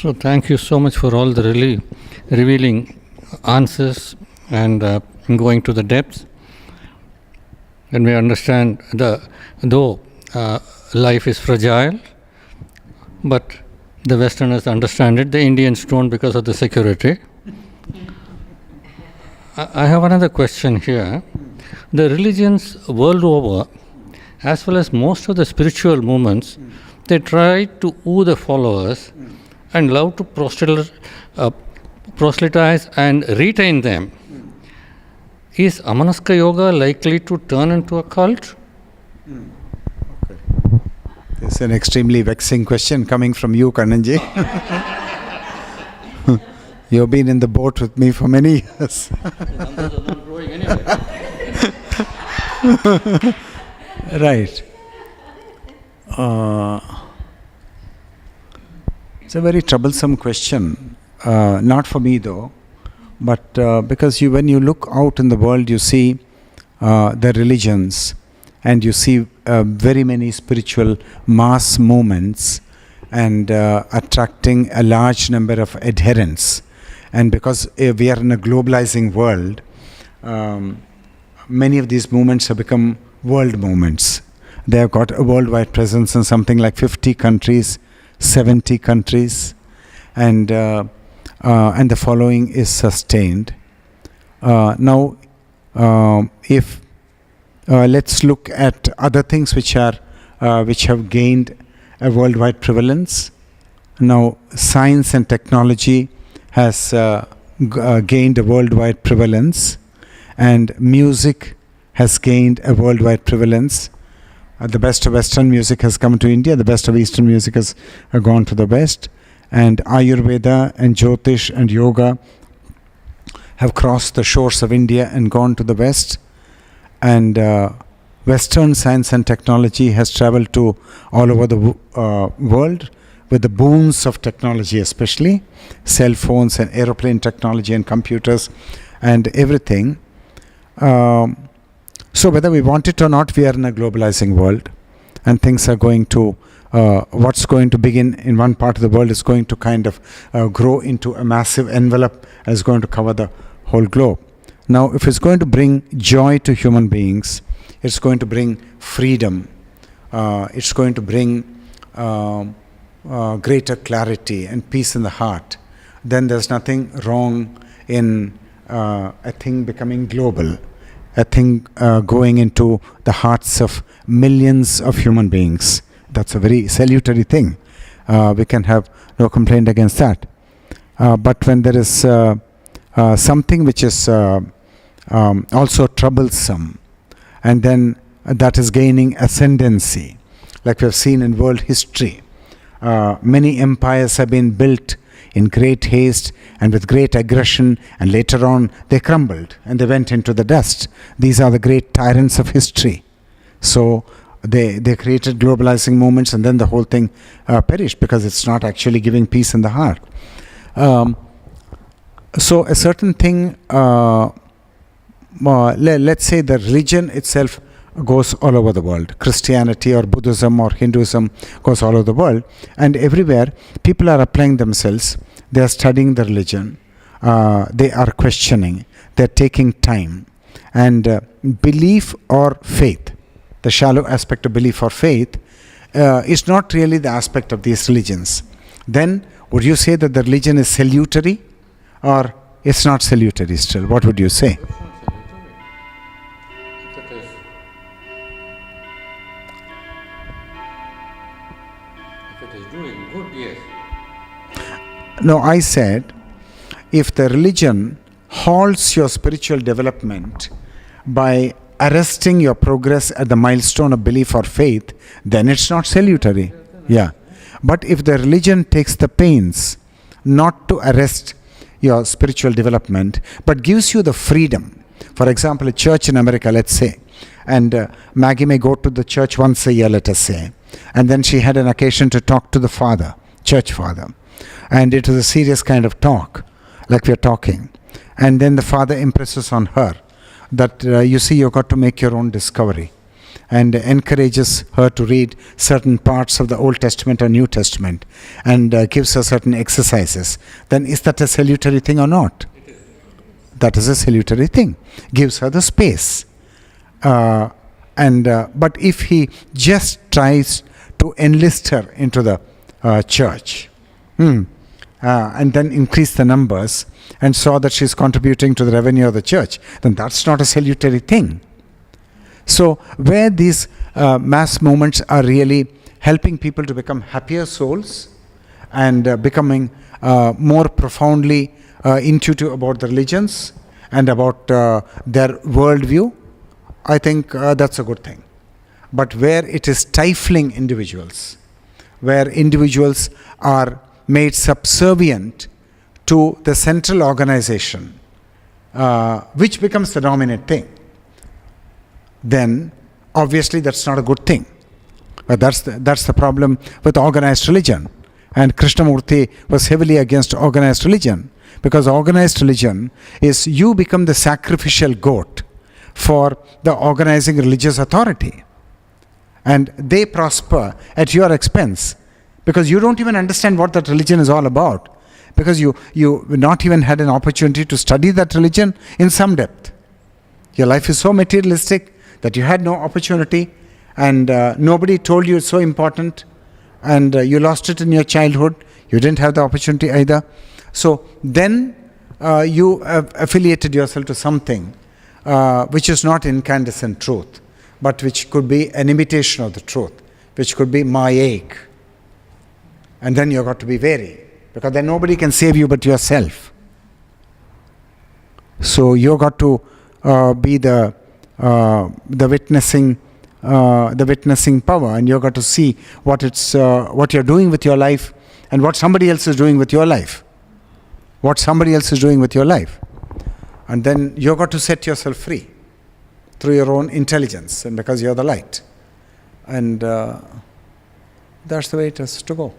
So thank you so much for all the really revealing answers and going to the depths. And we understand though life is fragile, but the Westerners understand it. The Indians don't because of the security. I have another question here. The religions world over, as well as most of the spiritual movements, they try to woo the followers and love to proselytize and retain them. Is Amanaska Yoga likely to turn into a cult? Okay. This is an extremely vexing question coming from you, Kannanji. You've been in the boat with me for many years. The numbers are not growing anyway. Right. It's a very troublesome question. Not for me though, but because when you look out in the world, you see the religions and you see very many spiritual mass movements and attracting a large number of adherents. And because we are in a globalizing world, many of these movements have become world movements. They have got a worldwide presence in something like 50 countries, 70 countries, and the following is sustained. Now, if let's look at other things which have gained a worldwide prevalence. Now, science and technology has gained a worldwide prevalence, and music has gained a worldwide prevalence. The best of Western music has come to India, the best of Eastern music has gone to the West, and Ayurveda and Jyotish and Yoga have crossed the shores of India and gone to the West, and Western science and technology has traveled to all over the world with the boons of technology, especially cell phones and aeroplane technology and computers and everything. So whether we want it or not, we are in a globalizing world, and things are going to, what's going to begin in one part of the world is going to kind of grow into a massive envelope and is going to cover the whole globe. Now, if it's going to bring joy to human beings, it's going to bring freedom, it's going to bring greater clarity and peace in the heart, then there's nothing wrong in a thing becoming global, a thing going into the hearts of millions of human beings. That's a very salutary thing. We can have no complaint against that. But when there is something which is also troublesome, and then that is gaining ascendancy, like we have seen in world history, many empires have been built in great haste and with great aggression, and later on they crumbled and they went into the dust. These are the great tyrants of history. So they created globalizing movements, and then the whole thing perished because it's not actually giving peace in the heart. So a certain thing, let's say the religion itself goes all over the world. Christianity or Buddhism or Hinduism goes all over the world, and everywhere people are applying themselves. They are studying the religion, they are questioning, they are taking time, and belief or faith, the shallow aspect of belief or faith, is not really the aspect of these religions. Then would you say that the religion is salutary, or it's not salutary still? What would you say? No, I said, if the religion halts your spiritual development by arresting your progress at the milestone of belief or faith, then it's not salutary. Yeah. But if the religion takes the pains not to arrest your spiritual development, but gives you the freedom, for example, a church in America, let's say, and Maggie may go to the church once a year, let us say, and then she had an occasion to talk to the father, church father. And it was a serious kind of talk, like we are talking. And then the father impresses on her that, you see, you've got to make your own discovery. and encourages her to read certain parts of the Old Testament or New Testament and gives her certain exercises, then is that a salutary thing or not? That is a salutary thing. Gives her the space. But if he just tries to enlist her into the church, and then increase the numbers and saw that she's contributing to the revenue of the church, then that's not a salutary thing. So where these mass movements are really helping people to become happier souls and becoming more profoundly intuitive about the religions and about their worldview, I think that's a good thing. But where it is stifling individuals, where individuals are made subservient to the central organization, which becomes the dominant thing, then obviously that's not a good thing. But that's the problem with organized religion. And Krishnamurti was heavily against organized religion, because organized religion is you become the sacrificial goat for the organizing religious authority. And they prosper at your expense, because you don't even understand what that religion is all about, because you not even had an opportunity to study that religion in some depth. Your life is so materialistic that you had no opportunity, and nobody told you it's so important, and you lost it in your childhood. You didn't have the opportunity either. So then you affiliated yourself to something which is not incandescent truth, but which could be an imitation of the truth, which could be Mayic. And then you've got to be wary, because then nobody can save you but yourself. So you've got to be the witnessing power, and you've got to see what you're doing with your life and what somebody else is doing with your life. And then you've got to set yourself free through your own intelligence, and because you're the light. And that's the way it has to go.